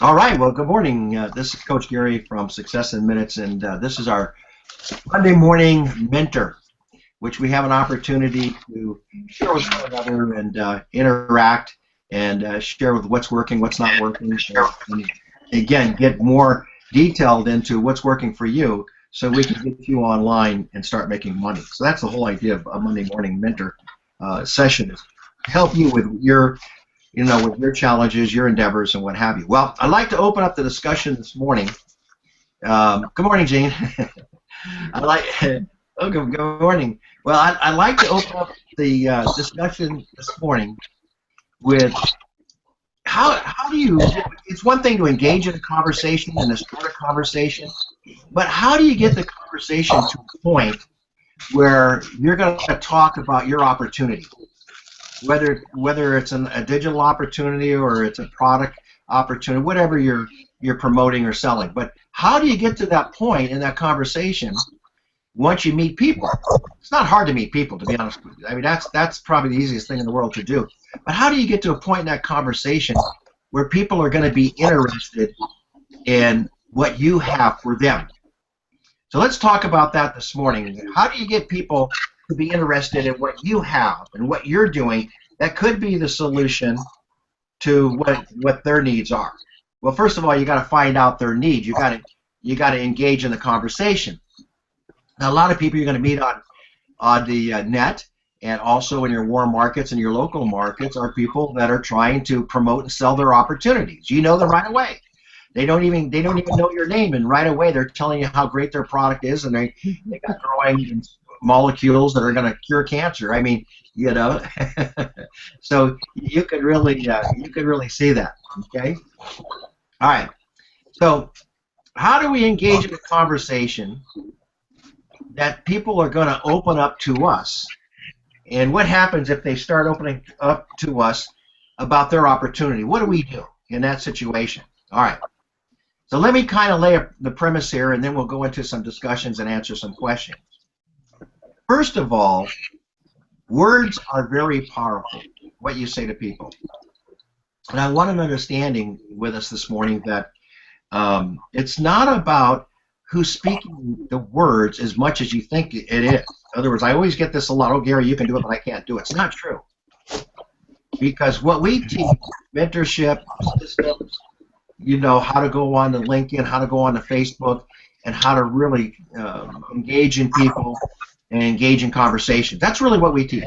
All right. Well, good morning. This is Coach Gary from Success in Minutes, and this is our Monday morning mentor, which we have an opportunity to share with one another and interact and share with what's working, what's not working, and again, get more detailed into what's working for you so we can get you online and start making money. So that's the whole idea of a Monday morning mentor session is to help you with with your challenges, your endeavors, and what have you. Well, I'd like to open up the discussion this morning. Good morning, Gene. I like. Oh, good morning. Well, I'd like to open up the discussion this morning with how do you? It's one thing to engage in a conversation and to start a conversation, but how do you get the conversation to a point where you're going to talk about your opportunity? Whether it's a digital opportunity or it's a product opportunity, whatever you're promoting or selling. But how do you get to that point in that conversation once you meet people? It's not hard to meet people, to be honest with you. I mean, that's probably the easiest thing in the world to do. But how do you get to a point in that conversation where people are going to be interested in what you have for them? So let's talk about that this morning. How do you get people to be interested in what you have and what you're doing that could be the solution to what their needs are? Well, first of all, you got to find out their needs. You got to engage in the conversation. Now, a lot of people you're going to meet on the net and also in your warm markets and your local markets are people that are trying to promote and sell their opportunities. You know them right away. They don't even know your name, and right away they're telling you how great their product is, and they got growing molecules that are going to cure cancer. I mean, so you could really see that. Okay. All right. So how do we engage in a conversation that people are going to open up to us, and what happens if they start opening up to us about their opportunity? What do we do in that situation? All right. So let me kind of lay the premise here, and then we'll go into some discussions and answer some questions. First of all, words are very powerful, what you say to people. And I want an understanding with us this morning that it's not about who's speaking the words as much as you think it is. In other words, I always get this a lot, oh, Gary, you can do it, but I can't do it. It's not true. Because what we teach, mentorship, systems, how to go on to LinkedIn, how to go on to Facebook, and how to really engage in people and engage in conversations. That's really what we teach.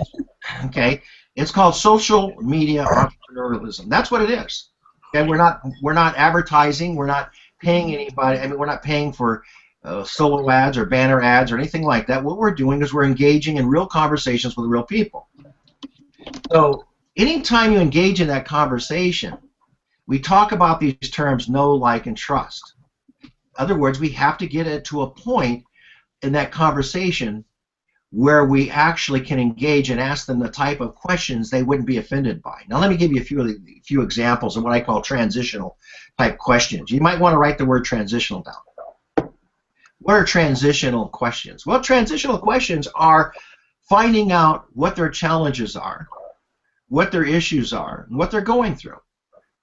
Okay, it's called social media entrepreneurialism. That's what it is. Okay, we're not advertising. We're not paying anybody. I mean, we're not paying for solo ads or banner ads or anything like that. What we're doing is we're engaging in real conversations with real people. So anytime you engage in that conversation, we talk about these terms know, like, and trust. In other words, we have to get it to a point in that conversation where we actually can engage and ask them the type of questions they wouldn't be offended by. Now, let me give you a few examples of what I call transitional type questions. You might want to write the word transitional down. What are transitional questions? Well, transitional questions are finding out what their challenges are, what their issues are, and what they're going through.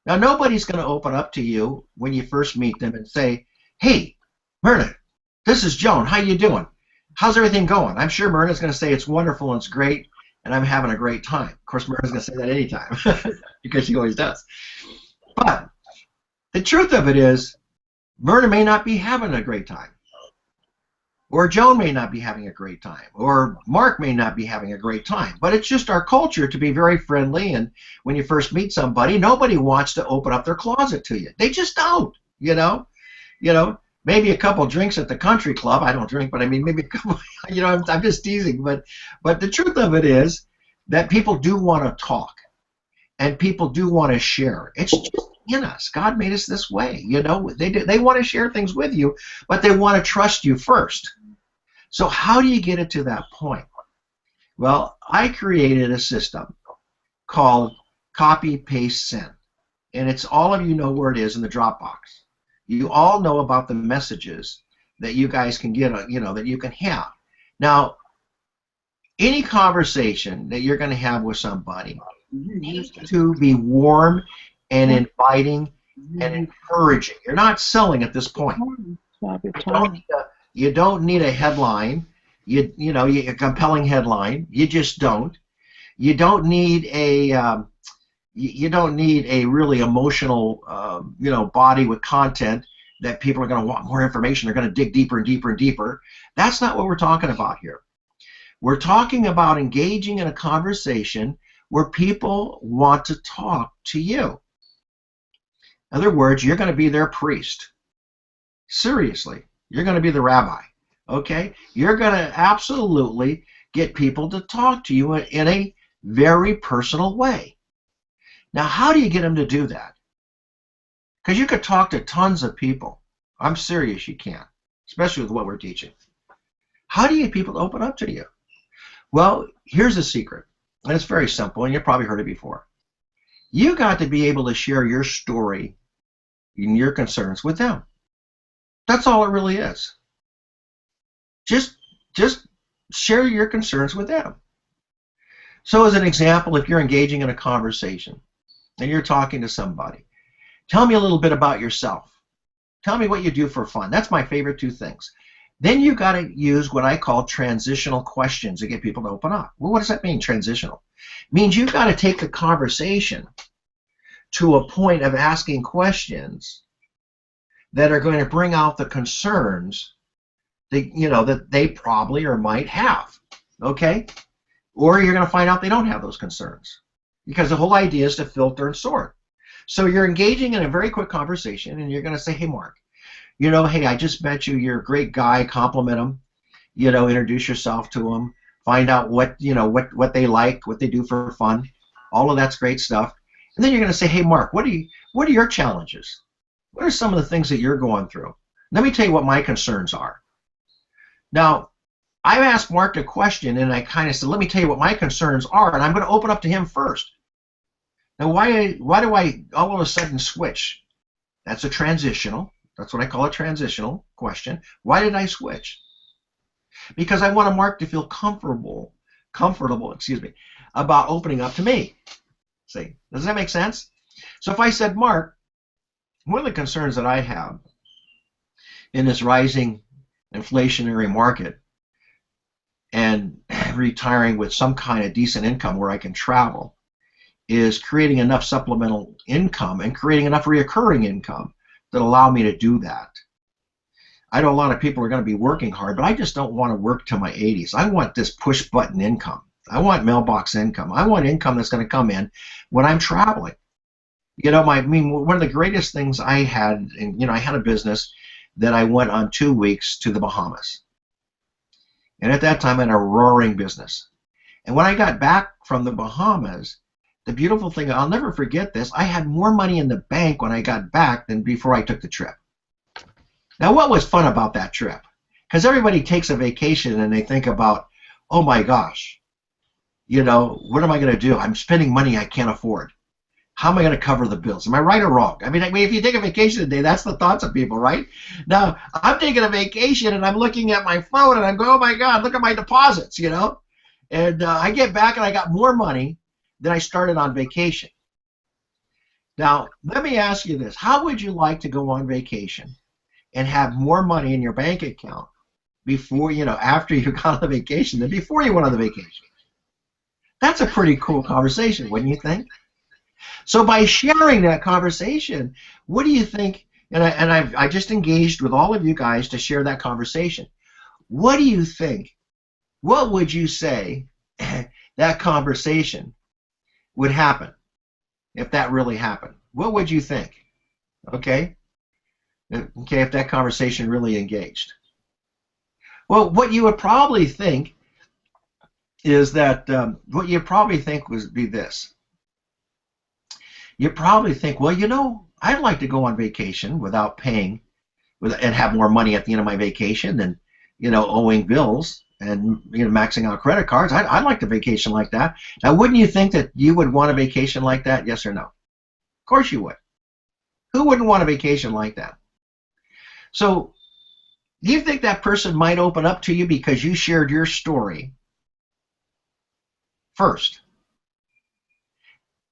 Now, nobody's going to open up to you when you first meet them and say, hey, Myrna, this is Joan. How you doing? How's everything going? I'm sure Myrna's going to say it's wonderful and it's great and I'm having a great time. Of course, Myrna's going to say that anytime because she always does. But the truth of it is, Myrna may not be having a great time. Or Joan may not be having a great time. Or Mark may not be having a great time. But it's just our culture to be very friendly, and when you first meet somebody, nobody wants to open up their closet to you. They just don't, Maybe a couple drinks at the country club. I don't drink, but I mean maybe a couple, I'm just teasing. But the truth of it is that people do want to talk, and people do want to share. It's just in us. God made us this way. They want to share things with you, but they want to trust you first. So how do you get it to that point? Well, I created a system called copy, paste, send. And it's all of you know where it is in the Dropbox. You all know about the messages that you guys can get, that you can have. Now, any conversation that you're going to have with somebody needs to be warm and inviting and encouraging. You're not selling at this point. You don't need a headline. A compelling headline. You just don't. You don't need a really emotional body with content that people are going to want more information. They're going to dig deeper and deeper and deeper. That's not what we're talking about here. We're talking about engaging in a conversation where people want to talk to you. In other words, you're going to be their priest. Seriously, you're going to be the rabbi. Okay? You're going to absolutely get people to talk to you in a very personal way. Now, how do you get them to do that? Because you could talk to tons of people. I'm serious, you can, especially with what we're teaching. How do you get people to open up to you? Well, here's the secret, and it's very simple, and you've probably heard it before. You got to be able to share your story and your concerns with them. That's all it really is. Just share your concerns with them. So as an example, if you're engaging in a conversation and you're talking to somebody, tell me a little bit about yourself. Tell me what you do for fun. That's my favorite two things. Then you got to use what I call transitional questions to get people to open up. Well, what does that mean, transitional? It means you've got to take the conversation to a point of asking questions that are going to bring out the concerns that they probably or might have. Okay? Or you're going to find out they don't have those concerns, because the whole idea is to filter and sort. So you're engaging in a very quick conversation, and you're going to say, hey, Mark, hey, I just met you. You're a great guy. Compliment them. Introduce yourself to them. Find out what they like, what they do for fun. All of that's great stuff. And then you're going to say, hey, Mark, what are your challenges? What are some of the things that you're going through? Let me tell you what my concerns are. Now, I've asked Mark a question, and I kind of said, let me tell you what my concerns are, and I'm going to open up to him first. Now, why do I all of a sudden switch? That's a transitional. That's what I call a transitional question. Why did I switch? Because I want Mark to feel comfortable, about opening up to me. See, does that make sense? So if I said, Mark, one of the concerns that I have in this rising inflationary market and retiring with some kind of decent income where I can travel is creating enough supplemental income and creating enough reoccurring income that allow me to do that. I know a lot of people are going to be working hard, but I just don't want to work till my 80s. I want this push-button income. I want mailbox income. I want income that's going to come in when I'm traveling. One of the greatest things I had, I had a business that I went on 2 weeks to the Bahamas. And at that time, I had a roaring business. And when I got back from the Bahamas, the beautiful thing, I'll never forget this, I had more money in the bank when I got back than before I took the trip. Now, what was fun about that trip? Because everybody takes a vacation and they think about, oh my gosh, what am I going to do? I'm spending money I can't afford. How am I going to cover the bills? Am I right or wrong? I mean, if you take a vacation today, that's the thoughts of people, right? Now, I'm taking a vacation and I'm looking at my phone and I'm going, oh my God, look at my deposits, And I get back and I got more money than I started on vacation. Now, let me ask you this. How would you like to go on vacation and have more money in your bank account before, after you got on the vacation than before you went on the vacation? That's a pretty cool conversation, wouldn't you think? So by sharing that conversation, what do you think? And I just engaged with all of you guys to share that conversation. What do you think? What would you say that conversation would happen if that really happened? What would you think? Okay, if that conversation really engaged. Well, what you would probably think is that would be this. You probably think, well, I'd like to go on vacation without paying, and have more money at the end of my vacation than, owing bills and maxing out credit cards. I'd like to vacation like that. Now, wouldn't you think that you would want a vacation like that? Yes or no? Of course you would. Who wouldn't want a vacation like that? So, do you think that person might open up to you because you shared your story first?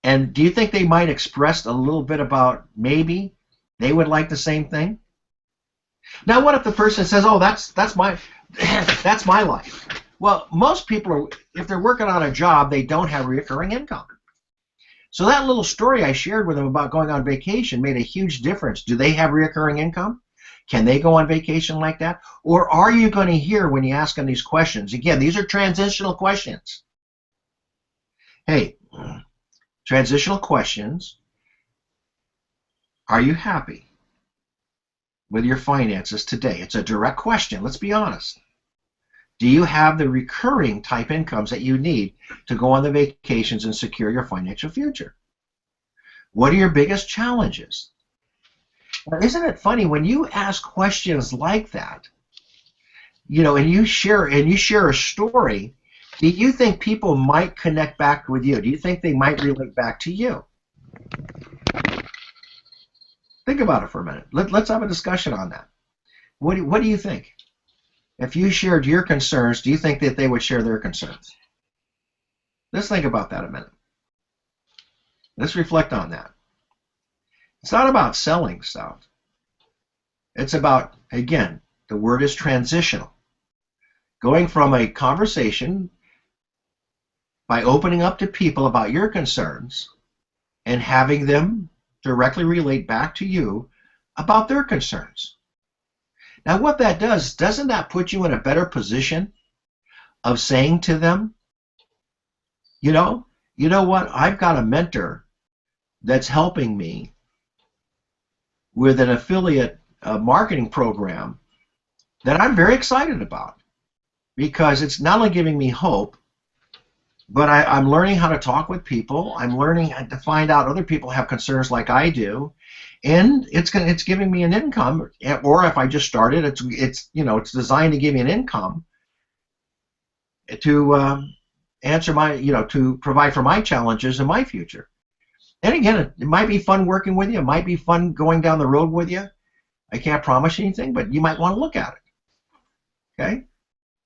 And do you think they might express a little bit about maybe They would like the same thing. Now, what if the person says, "Oh, that's my that's my life"? Well, most people are, if they're working on a job, they don't have recurring income. So that little story I shared with them about going on vacation made a huge difference. Do they have recurring income? Can they go on vacation like that? Or are you going to hear when you ask them these questions? Again, these are transitional questions. Hey, transitional questions. Are you happy with your finances today? It's a direct question. Let's be honest. Do you have the recurring type incomes that you need to go on the vacations and secure your financial future? What are your biggest challenges? Now, isn't it funny when you ask questions like that, and you share a story, do you think people might connect back with you? Do you think they might relate back to you? Think about it for a minute. Let's have a discussion on that. What do you think? If you shared your concerns, do you think that they would share their concerns? Let's think about that a minute. Let's reflect on that. It's not about selling stuff. It's about, again, the word is transitional. Going from a conversation by opening up to people about your concerns and having them directly relate back to you about their concerns. Now, what that does, doesn't that put you in a better position of saying to them, you know what, I've got a mentor that's helping me with an affiliate marketing program that I'm very excited about, because it's not only giving me hope, but I'm learning how to talk with people. I'm learning to find out other people have concerns like I do, and it's giving me an income. Or if I just started, it's designed to give me an income to answer to provide for my challenges in my future. And again, it might be fun working with you. It might be fun going down the road with you. I can't promise anything, but you might want to look at it. Okay?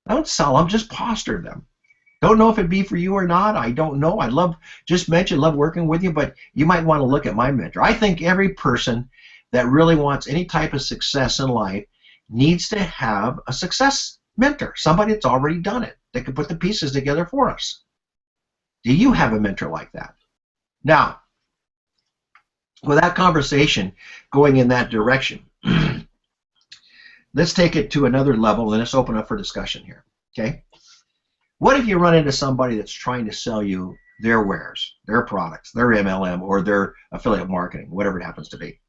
Don't sell them, just posture them. Don't know if it'd be for you or not. I don't know. I love working with you, but you might want to look at my mentor. I think every person that really wants any type of success in life needs to have a success mentor, somebody that's already done it, that can put the pieces together for us. Do you have a mentor like that? Now, with that conversation going in that direction, let's take it to another level and let's open up for discussion here. Okay? What if you run into somebody that's trying to sell you their wares, their products, their MLM, or their affiliate marketing, whatever it happens to be,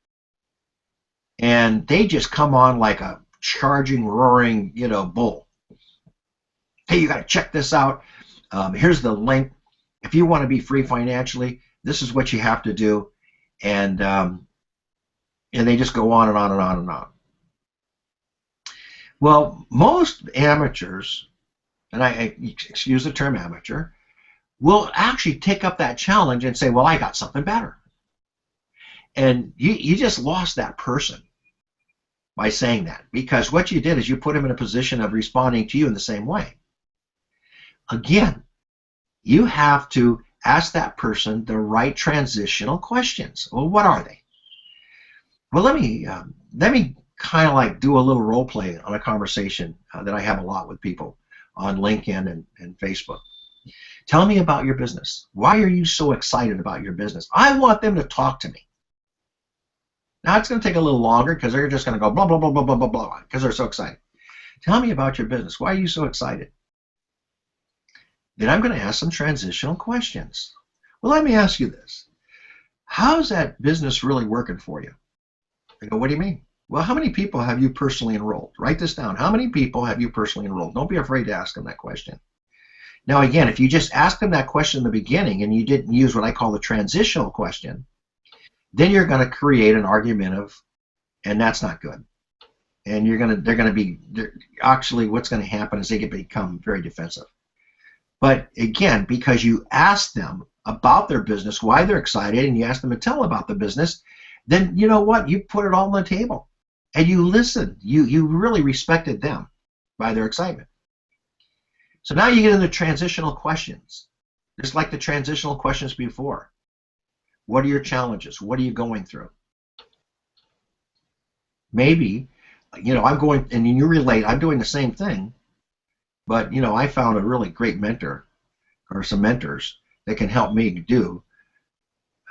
and they just come on like a charging, roaring, bull? Hey, you got to check this out. Here's the link. If you want to be free financially, this is what you have to do, and they just go on and on and on and on. Well, most amateurs, and I excuse the term amateur, will actually take up that challenge and say, well, I got something better. And you just lost that person by saying that, because what you did is you put him in a position of responding to you in the same way. Again, you have to ask that person the right transitional questions. Well, what are they? Well, let me kind of like do a little role play on a conversation that I have a lot with people on LinkedIn and Facebook. Tell me about your business. Why are you so excited about your business? I want them to talk to me. Now, it's going to take a little longer because they're just going to go blah, blah, blah, blah, blah, blah, blah, because they're so excited. Tell me about your business. Why are you so excited? Then I'm going to ask some transitional questions. Well, let me ask you this. How's that business really working for you? I go, what do you mean? Well, how many people have you personally enrolled? Write this down. How many people have you personally enrolled? Don't be afraid to ask them that question. Now, again, if you just ask them that question in the beginning and you didn't use what I call the transitional question, then you're going to create an argument and that's not good. And actually what's going to happen is they become very defensive. But again, because you ask them about their business, why they're excited, and you ask them to tell about the business, then you know what? You put it all on the table. And you listened. You really respected them by their excitement. So now you get into transitional questions. Just like the transitional questions before. What are your challenges? What are you going through? Maybe, I'm going, and you relate, I'm doing the same thing, but, I found a really great mentor or some mentors that can help me do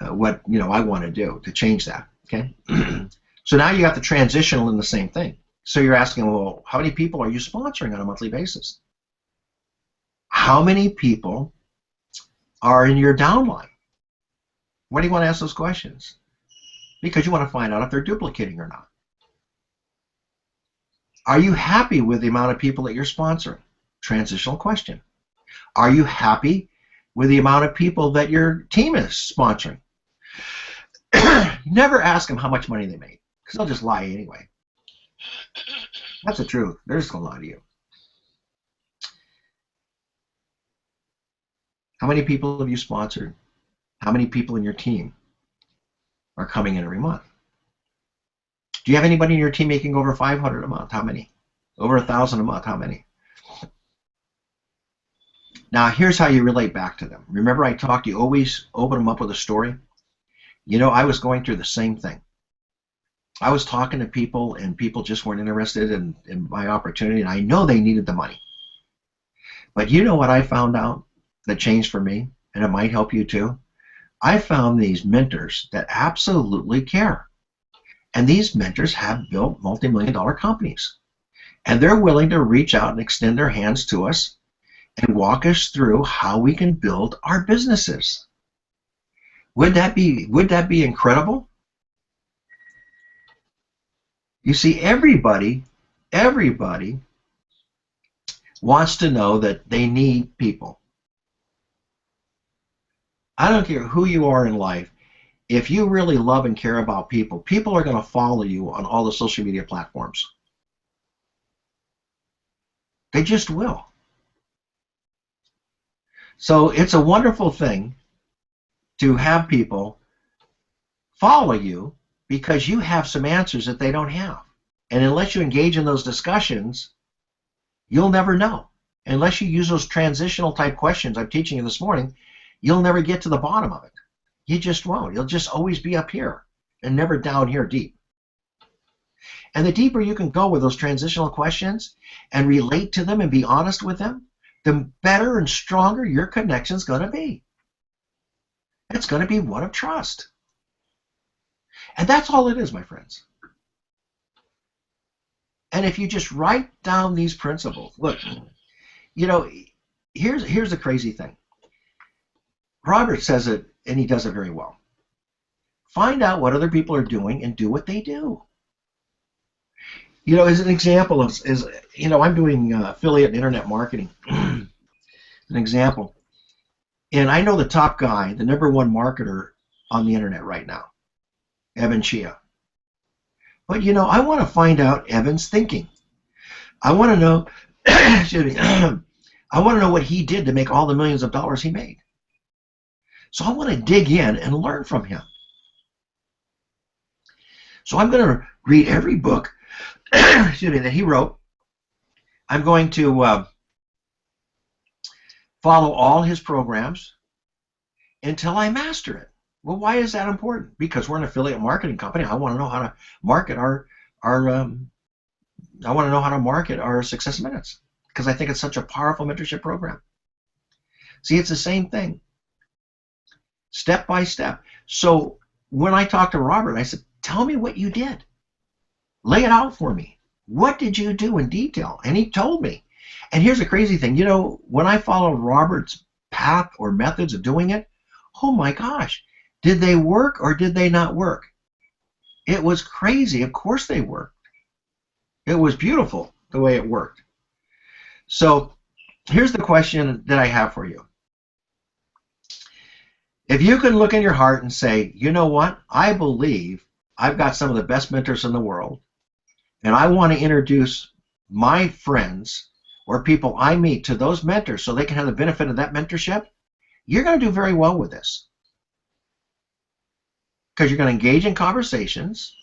what, I want to do to change that, okay? So now you got the transitional in the same thing. So you're asking, well, how many people are you sponsoring on a monthly basis? How many people are in your downline? Why do you want to ask those questions? Because you want to find out if they're duplicating or not. Are you happy with the amount of people that you're sponsoring? Transitional question. Are you happy with the amount of people that your team is sponsoring? Never ask them how much money they made, because they'll just lie anyway. That's the truth. They're just going to lie to you. How many people have you sponsored? How many people in your team are coming in every month? Do you have anybody in your team making over 500 a month? How many? Over 1,000 a month? How many? Now, here's how you relate back to them. Remember I talked, you always open them up with a story? I was going through the same thing. I was talking to people, and people just weren't interested in my opportunity, and I know they needed the money. But you know what I found out that changed for me, and it might help you too? I found these mentors that absolutely care. And these mentors have built multi-million-dollar companies. And they're willing to reach out and extend their hands to us and walk us through how we can build our businesses. Would that be incredible? You see, everybody wants to know that they need people. I don't care who you are in life. If you really love and care about people, people are going to follow you on all the social media platforms. They just will. So it's a wonderful thing to have people follow you because you have some answers that they don't have. And unless you engage in those discussions, you'll never know. Unless you use those transitional type questions I'm teaching you this morning, you'll never get to the bottom of it. You just won't. You'll just always be up here and never down here deep. And the deeper you can go with those transitional questions and relate to them and be honest with them, the better and stronger your connection's going to be. It's going to be one of trust. And that's all it is, my friends. And if you just write down these principles, look, here's the crazy thing. Robert says it, and he does it very well. Find out what other people are doing and do what they do. As an example of, I'm doing affiliate internet marketing. An example. And I know the top guy, the #1 marketer on the internet right now, Evan Chia. But, I want to find out Evan's thinking. I want to know, excuse me, I want to know what he did to make all the millions of dollars he made. So I want to dig in and learn from him. So I'm going to read every book excuse me, that he wrote. I'm going to follow all his programs until I master it. Well, why is that important? Because we're an affiliate marketing company. I want to know how to market our Success Minutes, because I think it's such a powerful mentorship program. See, it's the same thing, step by step. So when I talked to Robert, I said, tell me what you did. Lay it out for me. What did you do in detail? And he told me. And here's the crazy thing. When I followed Robert's path or methods of doing it, oh my gosh, did they work or did they not work? It was crazy. Of course they worked. It was beautiful the way it worked. So here's the question that I have for you. If you can look in your heart and say, you know what, I believe I've got some of the best mentors in the world, and I want to introduce my friends or people I meet to those mentors so they can have the benefit of that mentorship, you're going to do very well with this. Because you're going to engage in conversations,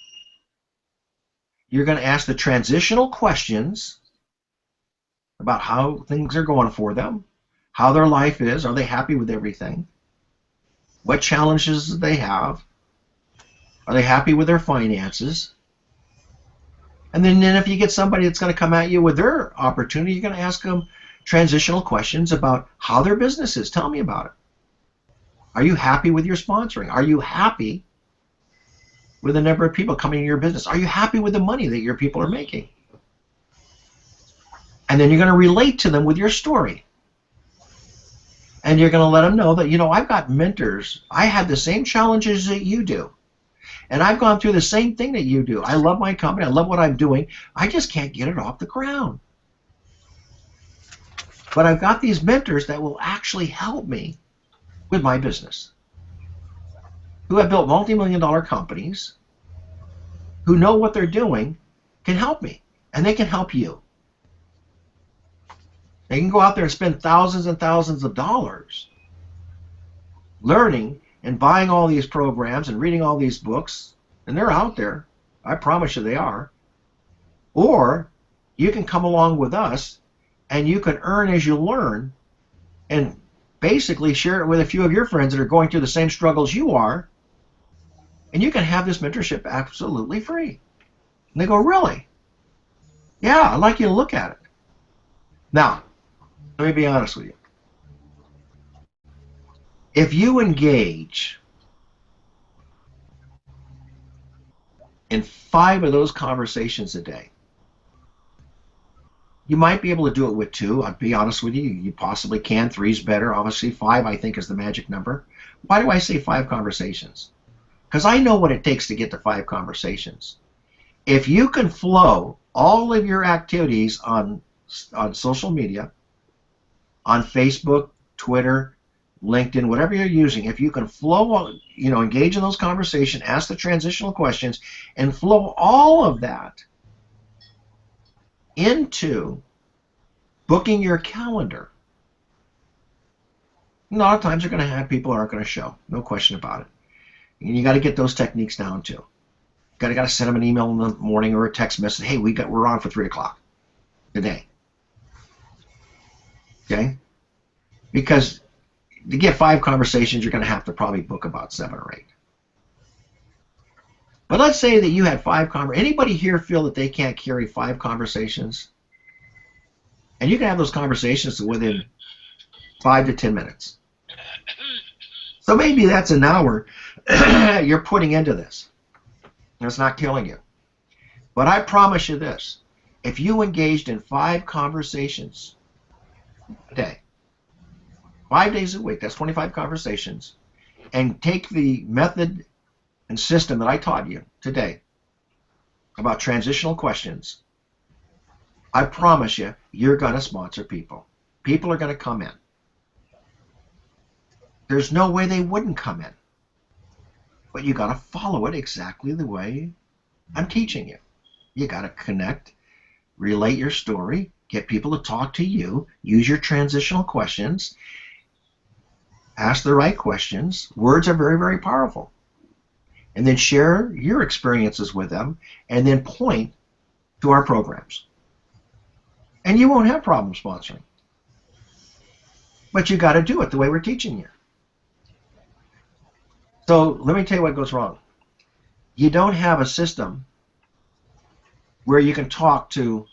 you're going to ask the transitional questions about how things are going for them, how their life is, are they happy with everything, what challenges do they have, are they happy with their finances, And then if you get somebody that's going to come at you with their opportunity, you're going to ask them transitional questions about how their business is. Tell me about it. Are you happy with your sponsoring? Are you happy with the number of people coming to your business? Are you happy with the money that your people are making? And then you're going to relate to them with your story. And you're going to let them know that, you know, I've got mentors. I had the same challenges that you do. And I've gone through the same thing that you do. I love my company. I love what I'm doing. I just can't get it off the ground. But I've got these mentors that will actually help me with my business, who have built multi-million-dollar companies, who know what they're doing, can help me. And they can help you. They can go out there and spend thousands and thousands of dollars learning and buying all these programs and reading all these books, and they're out there. I promise you they are. Or you can come along with us and you can earn as you learn and basically share it with a few of your friends that are going through the same struggles you are, and you can have this mentorship absolutely free. And they go, really? Yeah, I'd like you to look at it. Now, let me be honest with you. If you engage in 5 of those conversations a day, you might be able to do it with 2. I'll be honest with you. You possibly can. 3 is better. Obviously, 5, I think, is the magic number. Why do I say 5 conversations? Because I know what it takes to get to 5 conversations. If you can flow all of your activities on social media, on Facebook, Twitter, LinkedIn, whatever you're using, if you can flow, you know, engage in those conversations, ask the transitional questions, and flow all of that into booking your calendar. A lot of times you're going to have people who aren't going to show, no question about it. And you got to get those techniques down too. Got to send them an email in the morning or a text message. Hey, we're on for 3 o'clock today. Okay? Because to get 5 conversations, you're going to have to probably book about 7 or 8. But let's say that you had 5 conversations. Anybody here feel that they can't carry 5 conversations? And you can have those conversations within 5 to 10 minutes. So maybe that's an hour you're putting into this. And it's not killing you. But I promise you this. If you engaged in 5 conversations a day, 5 days a week, that's 25 conversations, and take the method and system that I taught you today about transitional questions, I promise you, you're going to sponsor people. People are going to come in. There's no way they wouldn't come in. But you got to follow it exactly the way I'm teaching you. You got to connect, relate your story, get people to talk to you, use your transitional questions, ask the right questions. Words are very, very powerful. And then share your experiences with them, and then point to our programs. And you won't have problem sponsoring. But you got to do it the way we're teaching you. So let me tell you what goes wrong. You don't have a system where you can talk to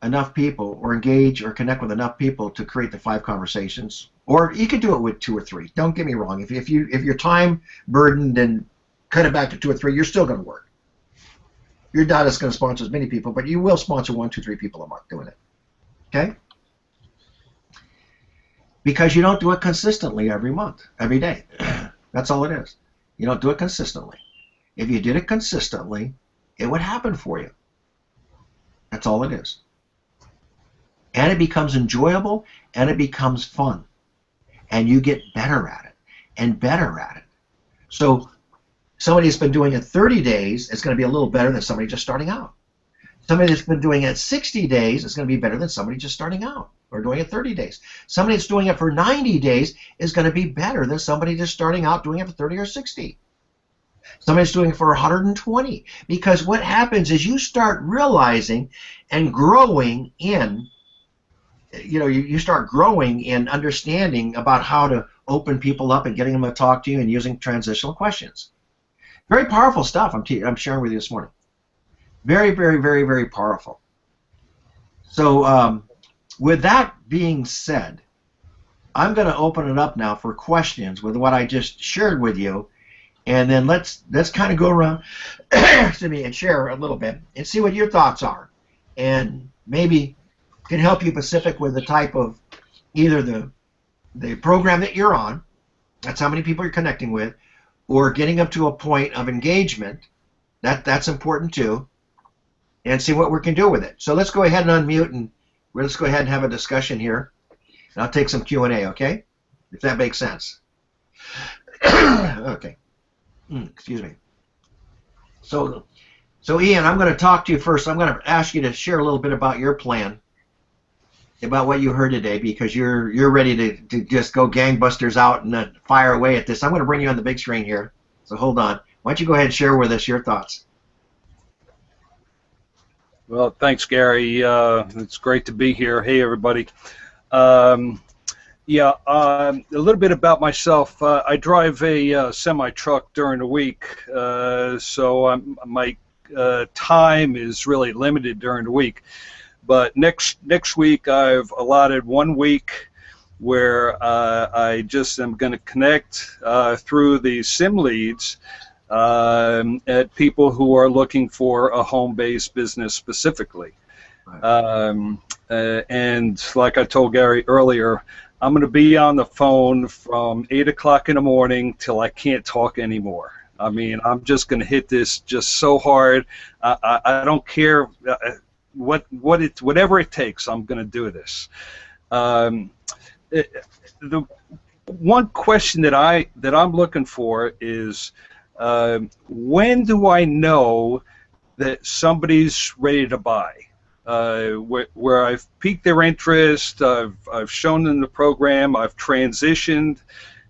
enough people or engage or connect with enough people to create the 5 conversations. Or you could do it with 2 or 3. Don't get me wrong. If you're time burdened and cut it back to 2 or 3, you're still going to work. You're not just going to sponsor as many people, but you will sponsor 1, 2, 3 people a month doing it. Okay? Because you don't do it consistently every month, every day. That's all it is. You don't do it consistently. If you did it consistently, it would happen for you. That's all it is. And it becomes enjoyable, and it becomes fun. And you get better at it, and better at it. So somebody that's been doing it 30 days is going to be a little better than somebody just starting out. Somebody that's been doing it 60 days is going to be better than somebody just starting out or doing it 30 days. Somebody that's doing it for 90 days is going to be better than somebody just starting out doing it for 30 or 60. Somebody's doing it for 120. Because what happens is you start realizing and growing in, you start growing in understanding about how to open people up and getting them to talk to you and using transitional questions. Very powerful stuff I'm sharing with you this morning. Very, very, very, very powerful. So with that being said, I'm going to open it up now for questions with what I just shared with you, and then let's kind of go around excuse me, and share a little bit and see what your thoughts are, and maybe can help you Pacific with the type of either the program that you're on, that's how many people you're connecting with, or getting up to a point of engagement. That's important too, and see what we can do with it. So let's go ahead and unmute, and let's go ahead and have a discussion here. And I'll take some Q&A, okay? If that makes sense. Okay. Excuse me. So Ian, I'm going to talk to you first. I'm going to ask you to share a little bit about your plan, about what you heard today, because you're ready to just go gangbusters out and fire away at this. I'm going to bring you on the big screen here, so hold on. Why don't you go ahead and share with us your thoughts? Well, thanks, Gary. It's great to be here. Hey, everybody. Yeah, a little bit about myself. I drive a semi-truck during the week, so my time is really limited during the week. But next week, I've allotted 1 week where I just am going to connect through the sim leads at people who are looking for a home-based business specifically. Right. And like I told Gary earlier, I'm going to be on the phone from 8 o'clock in the morning till I can't talk anymore. I mean, I'm just going to hit this just so hard. I don't care whatever it takes. I'm going to do this. The one question that I'm looking for is, when do I know that somebody's ready to buy? Where I've piqued their interest, I've shown them the program, I've transitioned,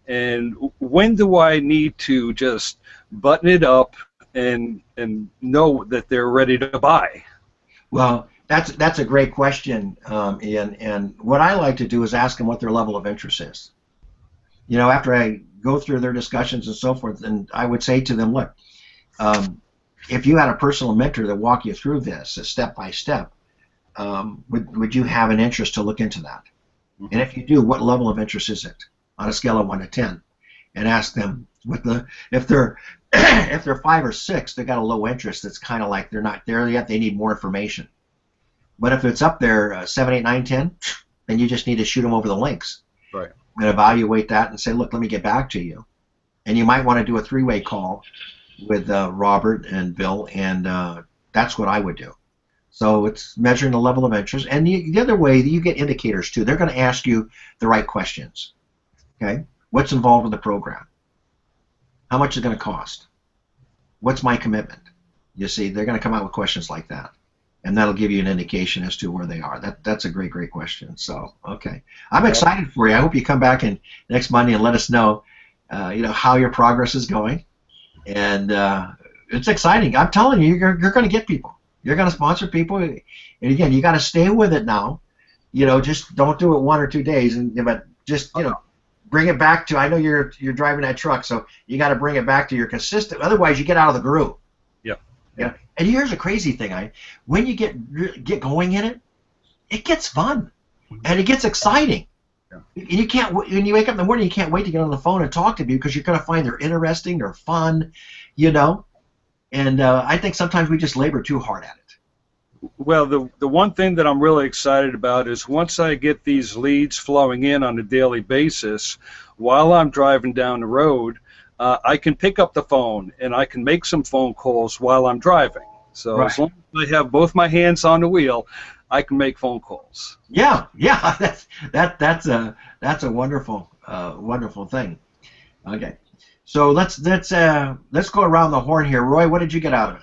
and when do I need to just button it up and know that they're ready to buy? Well, that's a great question, Ian. And what I like to do is ask them what their level of interest is. You know, after I go through their discussions and so forth, and I would say to them, look, if you had a personal mentor that walk you through this step by step, would you have an interest to look into that? Mm-hmm. And if you do, what level of interest is it on a scale of 1 to 10? And ask them if they're 5 or 6, they got a low interest. It's kind of like they're not there yet. They need more information. But if it's up there 7, 8, 9, 10, then you just need to shoot them over the links. Right. And evaluate that and say, look, let me get back to you. And you might want to do a 3-way call with Robert and Bill, and that's what I would do. So it's measuring the level of interest. And the other way, you get indicators too. They're going to ask you the right questions. Okay? What's involved with the program? How much is it going to cost? What's my commitment? You see, they're going to come out with questions like that. And that'll give you an indication as to where they are. That's a great question. So, okay. I'm excited for you. I hope you come back next Monday and let us know, how your progress is going. And it's exciting. I'm telling you, you're going to get people. You're going to sponsor people, and again, you got to stay with it now. Just don't do it 1 or 2 days, but just bring it back to. I know you're driving that truck, so you got to bring it back to your consistent. Otherwise, you get out of the groove. Yeah. And here's a crazy thing: when you get going in it, it gets fun, and it gets exciting. Yeah. And you can't. When you wake up in the morning, you can't wait to get on the phone and talk to people because you're going to find they're interesting, they're fun, And I think sometimes we just labor too hard at it. Well, the one thing that I'm really excited about is once I get these leads flowing in on a daily basis, while I'm driving down the road, I can pick up the phone and I can make some phone calls while I'm driving. So right. As long as I have both my hands on the wheel, I can make phone calls. Yeah, that's a wonderful wonderful thing. Okay. So let's go around the horn here. Roy, what did you get out of it?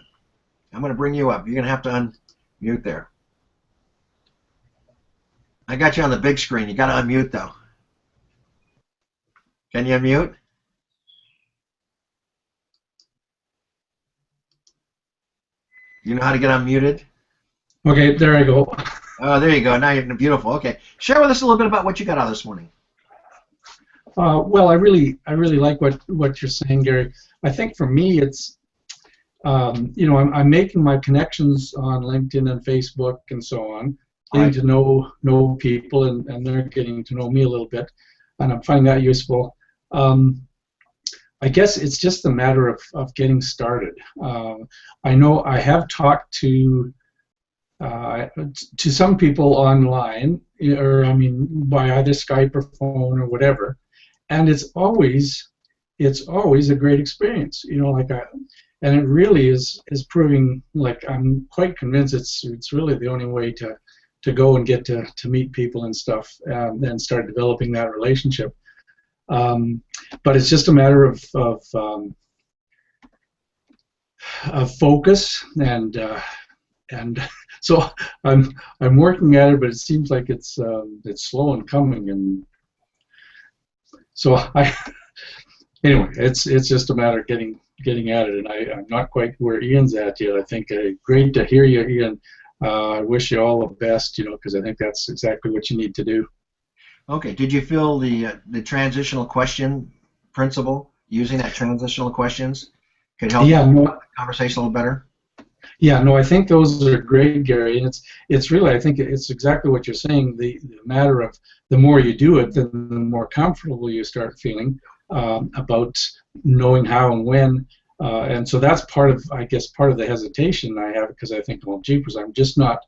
I'm going to bring you up. You're going to have to unmute there. I got you on the big screen. You got to unmute though. Can you unmute? You know how to get unmuted? Okay, there I go. Oh, there you go. Now you're beautiful. Okay, share with us a little bit about what you got out of this morning. Well, I really like what you're saying, Gary. I think for me, it's I'm making my connections on LinkedIn and Facebook and so on, getting to know people, and they're getting to know me a little bit, and I'm finding that useful. I guess it's just a matter of getting started. I know I have talked to some people online, or by either Skype or phone or whatever, and it's always a great experience. And it really is proving, like, I'm quite convinced it's really the only way to go and get to meet people and stuff, and start developing that relationship. But it's just a matter of focus, and so I'm working at it, but it seems like it's slow in coming, and so anyway, it's just a matter of getting at it, and I'm not quite where Ian's at yet. I think great to hear you, Ian. I wish you all the best, because I think that's exactly what you need to do. Okay. Did you feel the transitional question principle, using that transitional questions, could help the conversation a little better? Yeah, no, I think those are great, Gary, and it's really, I think it's exactly what you're saying. The matter of the more you do it, then the more comfortable you start feeling about knowing how and when, and so that's part of the hesitation I have, because I think, well, jeepers, I'm just not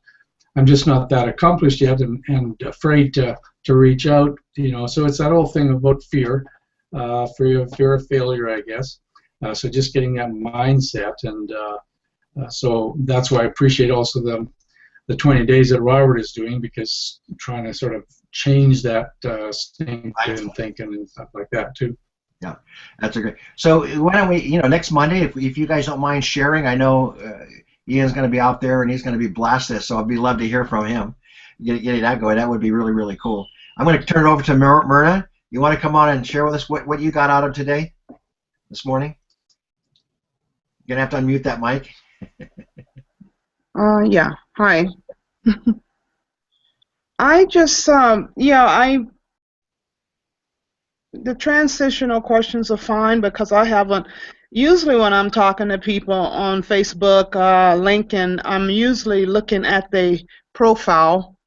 that accomplished yet, and afraid to reach out, So it's that whole thing about fear of failure, I guess. So just getting that mindset, and so that's why I appreciate also the 20 days that Robert is doing, because trying to sort of change that thinking and stuff like that too. Yeah, that's a great. So why don't we, next Monday, if you guys don't mind sharing, I know Ian's going to be out there and he's going to be blasted, so I'd love to hear from him. Getting that going, that would be really, really cool. I'm going to turn it over to Myrna. You want to come on and share with us what you got out of today, this morning? You're going to have to unmute that mic. Yeah. Hi. I just, the transitional questions are fine, because I haven't, usually when I'm talking to people on Facebook, LinkedIn, I'm usually looking at the profile.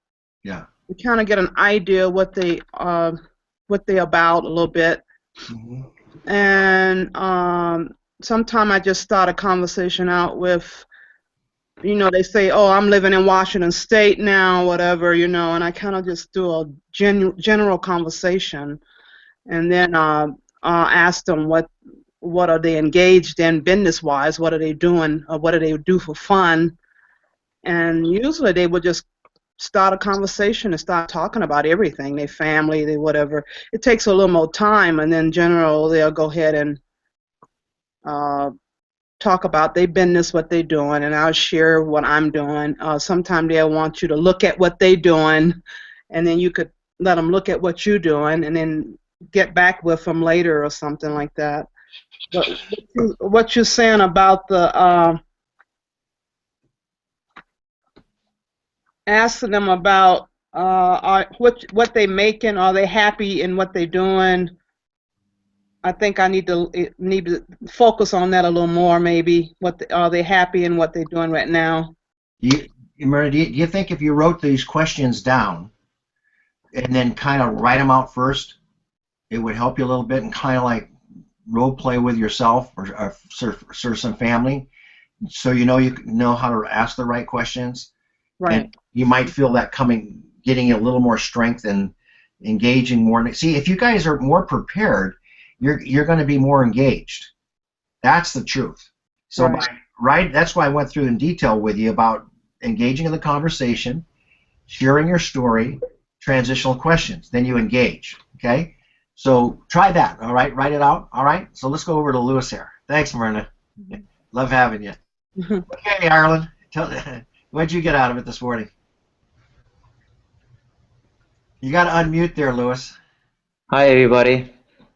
Yeah. To kind of get an idea what they about a little bit. Mm-hmm. And sometimes I just start a conversation out with, they say, oh, I'm living in Washington State now, whatever, and I kind of just do a general conversation, and then ask them what are they engaged in business-wise, what are they doing, or what do they do for fun, and usually they will just start a conversation and start talking about everything, their family, their whatever. It takes a little more time, and then in general they'll go ahead and talk about their business, what they're doing, and I'll share what I'm doing. Sometimes they'll want you to look at what they're doing, and then you could let them look at what you're doing, and then get back with them later or something like that. But what you're saying about the asking them about what they making, are they happy in what they're doing? I think I need to focus on that a little more, maybe. Are they happy in what they're doing right now? Myrna, do you think if you wrote these questions down and then kind of write them out first, it would help you a little bit, and kind of like role play with yourself or serve some family, so you know how to ask the right questions? Right. And you might feel that getting a little more strength and engaging more. See, if you guys are more prepared, you're going to be more engaged. That's the truth. So that's why I went through in detail with you about engaging in the conversation, sharing your story, transitional questions. Then you engage. Okay. So try that. All right. Write it out. All right. So let's go over to Lewis here. Thanks, Myrna. Mm-hmm. Love having you. Okay, Ireland. What'd you get out of it this morning? You got to unmute there, Lewis. Hi, everybody.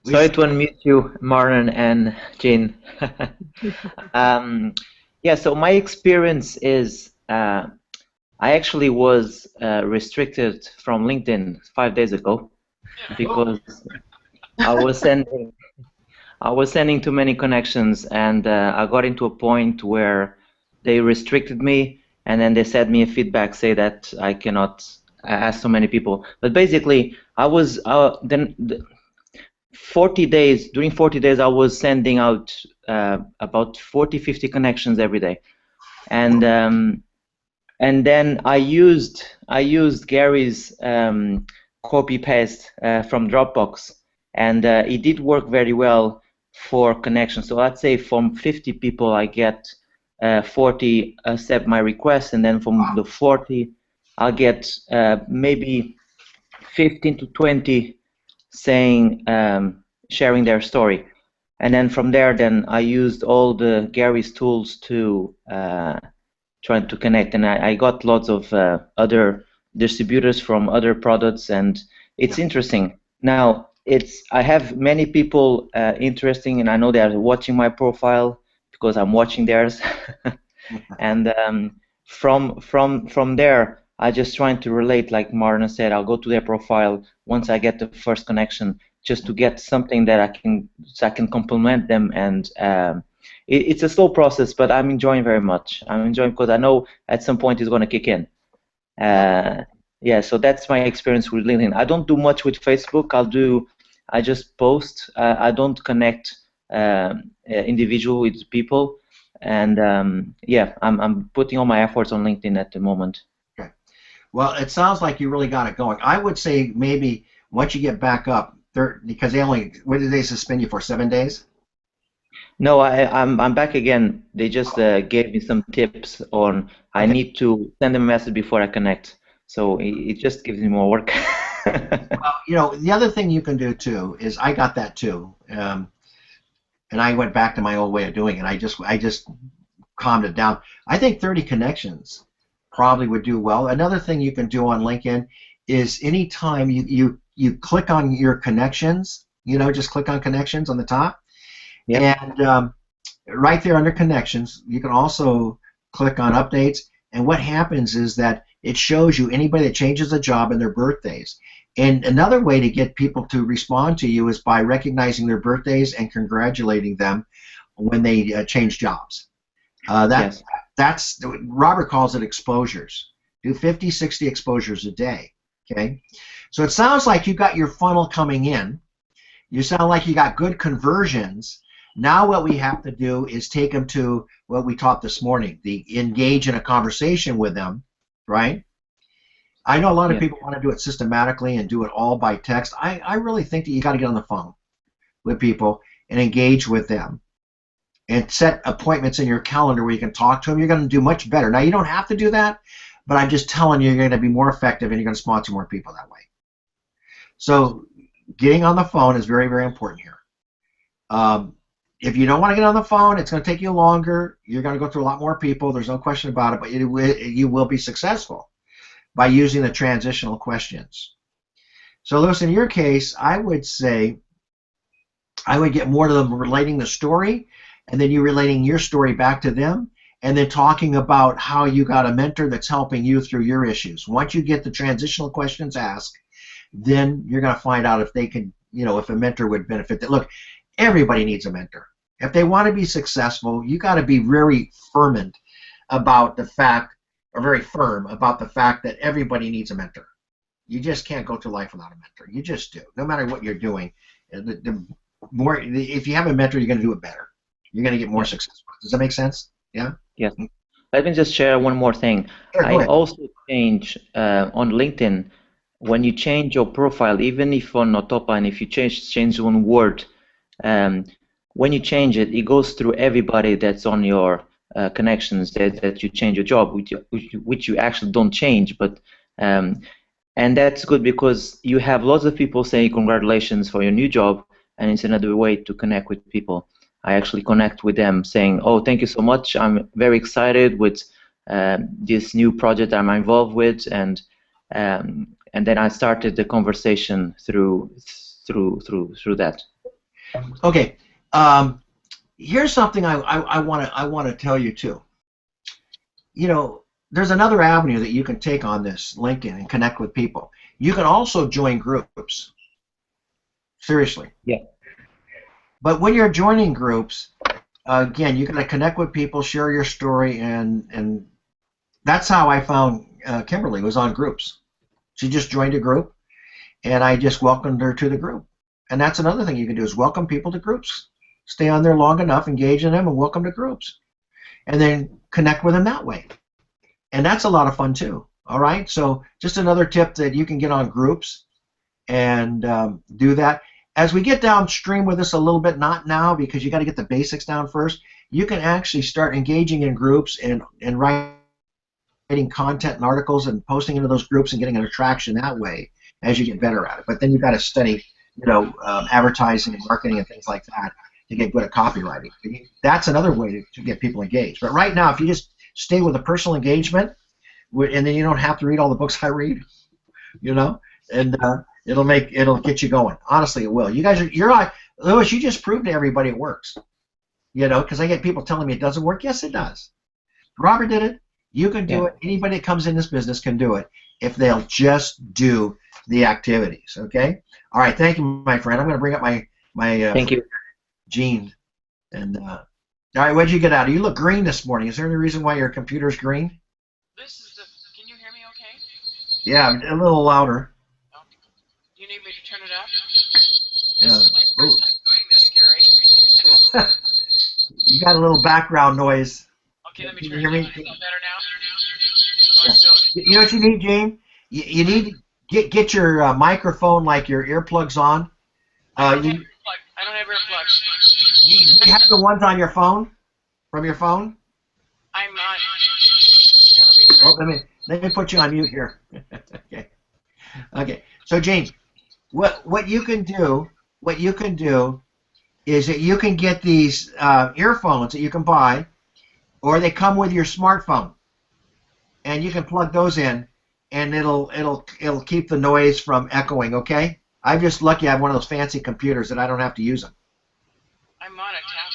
Sorry to unmute you, Marlon and Jean. Yeah, so my experience is I actually was restricted from LinkedIn 5 days ago because I was I was sending too many connections, and I got into a point where they restricted me, and then they sent me a feedback say that I cannot ask so many people. But basically, I was then 40 days. During 40 days, I was sending out about 40-50 connections every day, and then I used Gary's copy paste from Dropbox, and it did work very well for connections. So I'd say from 50 people I get 40 accept my request, and then from the 40 I'll get maybe 15 to 20 saying sharing their story, and then from there then I used all the Gary's tools to trying to connect, and I got lots of other distributors from other products, and it's interesting. Now I have many people interesting, and I know they are watching my profile because I'm watching theirs, and from there I just trying to relate, like Martin said. I'll go to their profile once I get the first connection, just to get something that I can complement them, and it's a slow process, but I'm enjoying very much. I'm enjoying because I know at some point it's going to kick in. Yeah, so that's my experience with LinkedIn. I don't do much with Facebook. I just post. I don't connect individual with people, and yeah, I'm putting all my efforts on LinkedIn at the moment. Okay. Well, it sounds like you really got it going. I would say maybe once you get back up, because what did they suspend you for, 7 days? No, I'm back again. They just gave me some tips on I need to send them a message before I connect. So it just gives me more work. Well, the other thing you can do too is, I got that too, and I went back to my old way of doing it. I just calmed it down. I think 30 connections probably would do well. Another thing you can do on LinkedIn is anytime you click on your connections, just click on connections on the top. Yep. And right there under connections, you can also click on updates, and what happens is that it shows you anybody that changes a job and their birthdays. And another way to get people to respond to you is by recognizing their birthdays and congratulating them when they change jobs. Yes. That's Robert calls it exposures. Do 50, 60 exposures a day. Okay, so it sounds like you got your funnel coming in. You sound like you got good conversions. Now what we have to do is take them to what we taught this morning, the engage in a conversation with them, right? I know a lot of people want to do it systematically and do it all by text. I really think that you got to get on the phone with people and engage with them and set appointments in your calendar where you can talk to them. You're going to do much better. Now, you don't have to do that, but I'm just telling you, you're going to be more effective and you're going to sponsor more people that way. So getting on the phone is very, very important here. If you don't want to get on the phone, it's going to take you longer. You're going to go through a lot more people. There's no question about it, but you will be successful by using the transitional questions. So, Lewis, in your case, I would say I would get more to them relating the story, and then you relating your story back to them, and then talking about how you got a mentor that's helping you through your issues. Once you get the transitional questions asked, then you're going to find out if they can, if a mentor would benefit. That look, everybody needs a mentor. If they want to be successful, you got to be very firm about the fact that everybody needs a mentor. You just can't go through life without a mentor. You just do. No matter what you're doing, if you have a mentor, you're going to do it better. You're going to get more successful. Does that make sense? Yeah? Yes. Let me just share one more thing. Sure, I also change on LinkedIn, when you change your profile, even if on the top line, if you change one word, when you change it, it goes through everybody that's on your connections that you change your job, which you actually don't change, but and that's good because you have lots of people saying congratulations for your new job, and it's another way to connect with people. I actually connect with them saying, oh, thank you so much, I'm very excited with this new project I'm involved with, and then I started the conversation through that. Okay. Here's something I want to tell you too. There's another avenue that you can take on this LinkedIn and connect with people. You can also join groups. Seriously. Yeah. But when you're joining groups, again, you're going to connect with people, share your story, and that's how I found Kimberly, was on groups. She just joined a group, and I just welcomed her to the group. And that's another thing you can do, is welcome people to groups. Stay on there long enough, engage in them, and welcome to groups. And then connect with them that way. And that's a lot of fun too. All right? So just another tip that you can get on groups and do that. As we get downstream with this a little bit, not now because you got to get the basics down first, you can actually start engaging in groups and writing content and articles and posting into those groups and getting an attraction that way as you get better at it. But then you've got to study, advertising and marketing and things like that to get good at copywriting. That's another way to get people engaged. But right now, if you just stay with the personal engagement, and then you don't have to read all the books I read, and it'll get you going. Honestly, it will. You're like, Louis, you just proved to everybody it works. Because I get people telling me it doesn't work. Yes, it does. Robert did it. You can do it. Anybody that comes in this business can do it if they'll just do the activities. Okay. All right. Thank you, my friend. I'm going to bring up my Thank you. Gene. And all right, what'd you get out of? You look green this morning. Is there any reason why your computer's green? Can you hear me okay? Yeah, a little louder. You need me to turn it up? Yeah. This is my first time doing this, Gary. You got a little background noise. Okay, let me Can turn you it hear down. me? Is that better now? Yeah. So, You know what you need, Gene? You need to get your microphone, like your earplugs on. I don't have earplugs. You have the ones on your phone, from your phone? I'm not. Here, let me turn. Let me put you on mute here. Okay. Okay. So Gene, what you can do is that you can get these earphones that you can buy, or they come with your smartphone, and you can plug those in, and it'll keep the noise from echoing. Okay. I'm just lucky I have one of those fancy computers that I don't have to use them. I'm on a tablet.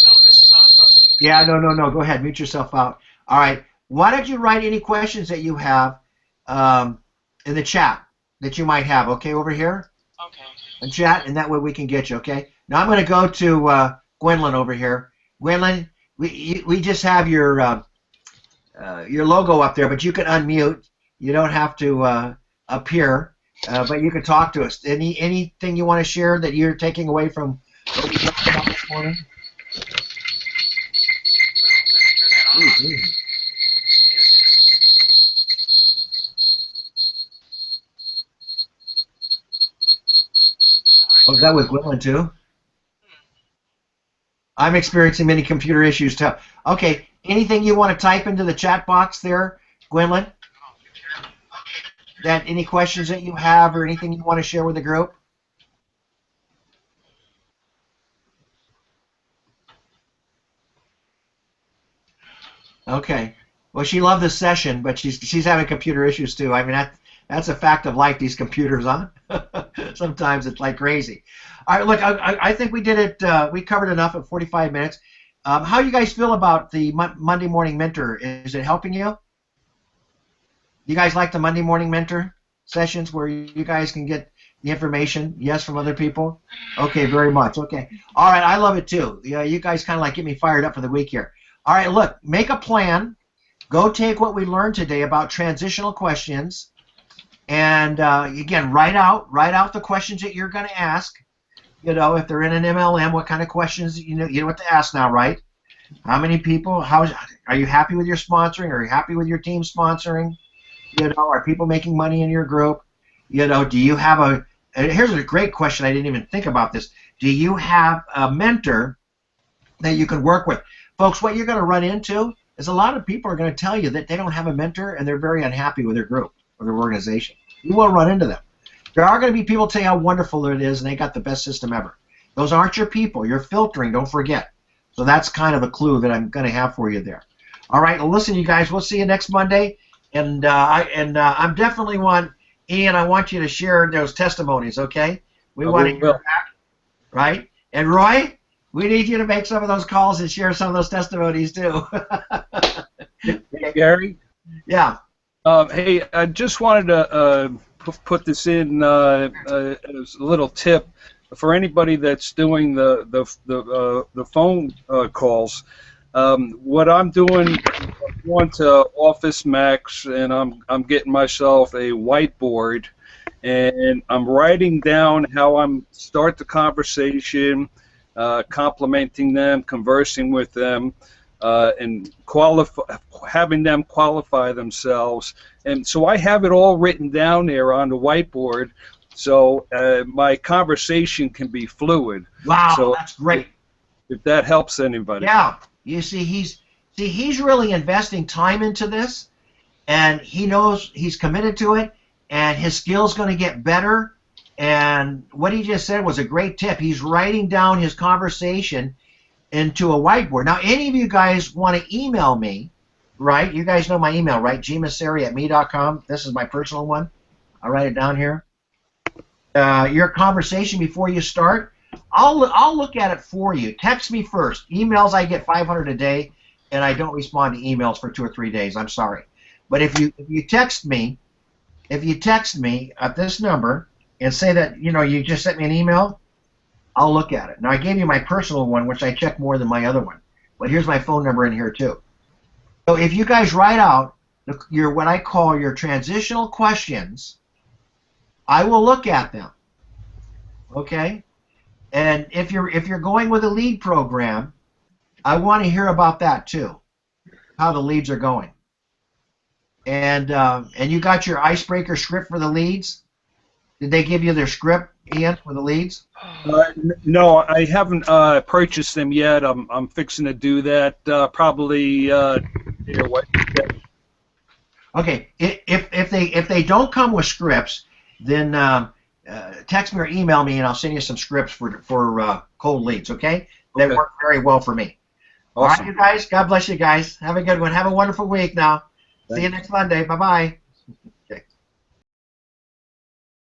Oh, this is awesome. Yeah, no. Go ahead. Mute yourself out. All right. Why don't you write any questions that you have in the chat that you might have, okay, over here? Okay. In chat, and that way we can get you, okay? Now I'm going to go to Gwendolyn over here. Gwendolyn, we just have your logo up there, but you can unmute. You don't have to appear, but you can talk to us. Anything you want to share that you're taking away from what we talked about this morning? Well, I'm going to turn that on. Oh, is that with Gwendolyn too? I'm experiencing many computer issues too. Okay, anything you want to type into the chat box there, Gwendolyn? Any questions that you have or anything you want to share with the group? Okay. Well, she loved this session, but she's having computer issues too. I mean, that's a fact of life, these computers, huh? Sometimes it's like crazy. All right, look, I think we did it. We covered enough at 45 minutes. How you guys feel about the Monday Morning Mentor? Is it helping you? You guys like the Monday Morning Mentor sessions where you guys can get the information, yes, from other people? Okay, very much. Okay. All right, I love it too. Yeah, you guys kind of like get me fired up for the week here. All right, look, make a plan. Go take what we learned today about transitional questions, and again, write out the questions that you're going to ask. If they're in an MLM, what kind of questions you know what to ask now, right? How many people? Are you happy with your sponsoring? Are you happy with your team sponsoring? Are people making money in your group? Do you have a? And here's a great question. I didn't even think about this. Do you have a mentor that you can work with, folks? What you're going to run into is a lot of people are going to tell you that they don't have a mentor and they're very unhappy with their group or their organization. You will run into them. There are going to be people tell you how wonderful it is and they got the best system ever. Those aren't your people. You're filtering. Don't forget. So that's kind of a clue that I'm going to have for you there. All right. Well, listen, you guys. We'll see you next Monday. And I'm definitely Ian. I want you to share those testimonies. Okay. We want to hear back, right? And Roy, we need you to make some of those calls and share some of those testimonies too. Gary? Yeah. Hey, I just wanted to put this in as a little tip. for anybody that's doing the phone calls, what I'm doing, I'm going to Office Max, and I'm getting myself a whiteboard, and I'm writing down how I'm start the conversation, complimenting them, conversing with them, and having them qualify themselves. And so I have it all written down there on the whiteboard, so my conversation can be fluid. Wow, So that's great. if that helps anybody. Yeah, you see, he's really investing time into this, and he knows he's committed to it, and his skill's going to get better. And what he just said was a great tip. He's writing down his conversation into a whiteboard. Now, any of you guys want to email me, right? You guys know my email, right? gmasseri@me.com. This is my personal one. I'll write it down here. Your conversation before you start, I'll look at it for you. Text me first. Emails, I get 500 a day, and I don't respond to emails for 2 or 3 days. I'm sorry. But if you text me at this number and say that you just sent me an email, I'll look at it. Now, I gave you my personal one, which I check more than my other one. But here's my phone number in here, too. So if you guys write out what I call your transitional questions, I will look at them. Okay? And if you're going with a lead program, I want to hear about that, too, how the leads are going. And you got your icebreaker script for the leads? Did they give you their script, Ian, for the leads? No, I haven't purchased them yet. I'm fixing to do that probably. Okay, if they don't come with scripts, then text me or email me, and I'll send you some scripts for cold leads. Okay, they work very well for me. Awesome. All right, you guys. God bless you guys. Have a good one. Have a wonderful week now. Thanks. See you next Monday. Bye bye.